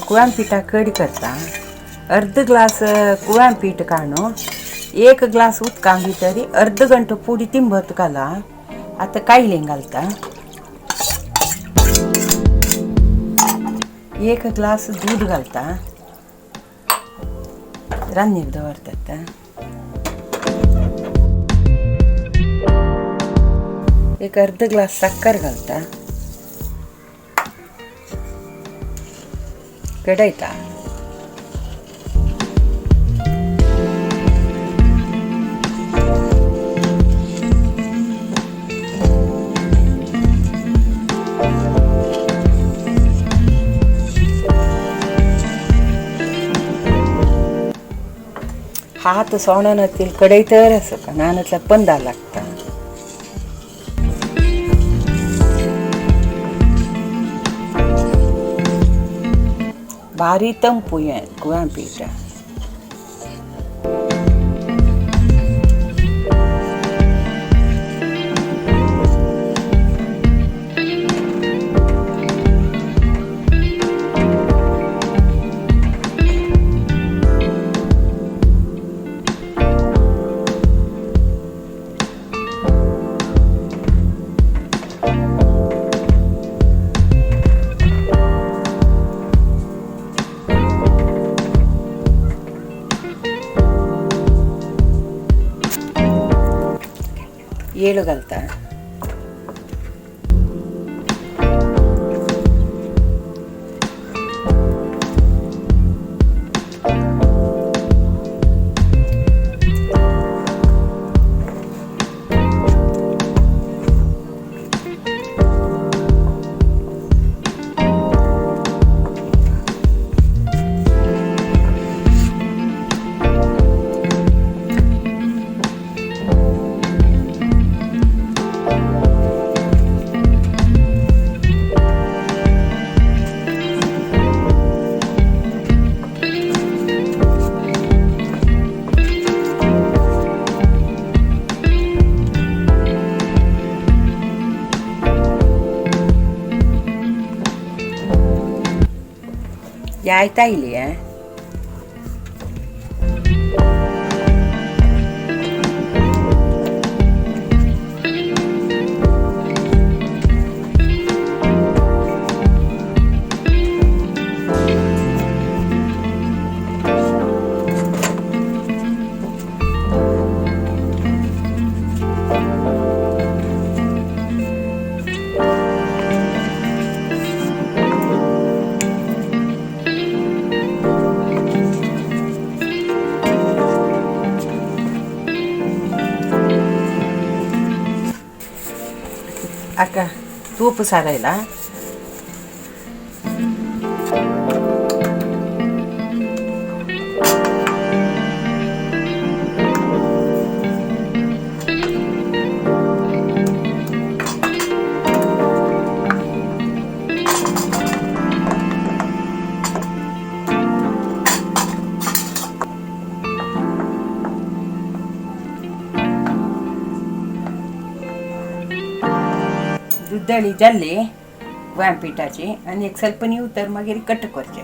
कुळान पिठा कडी करता अर्ध ग्लास कुळान पीठ काढून 1 ग्लास उदकां भितर अर्ध गंटो पुडी तिंबत घाला. आता कायलें घालता 1 ग्लास दूध घालता. रान्नीर दवरतात. एक अर्ध ग्लास साखर घालता. कढयता. हात सोणातील कढई तर असं का नानातला पंदा लागता. भारी तंपूय कुळान पीठ. येळ घालता. आयता इली अक्का तूप सारायला. दुधळी जाल्ली कुळान पिठाची आणि एक स्वल्प नीव तर मागीर कट करचे.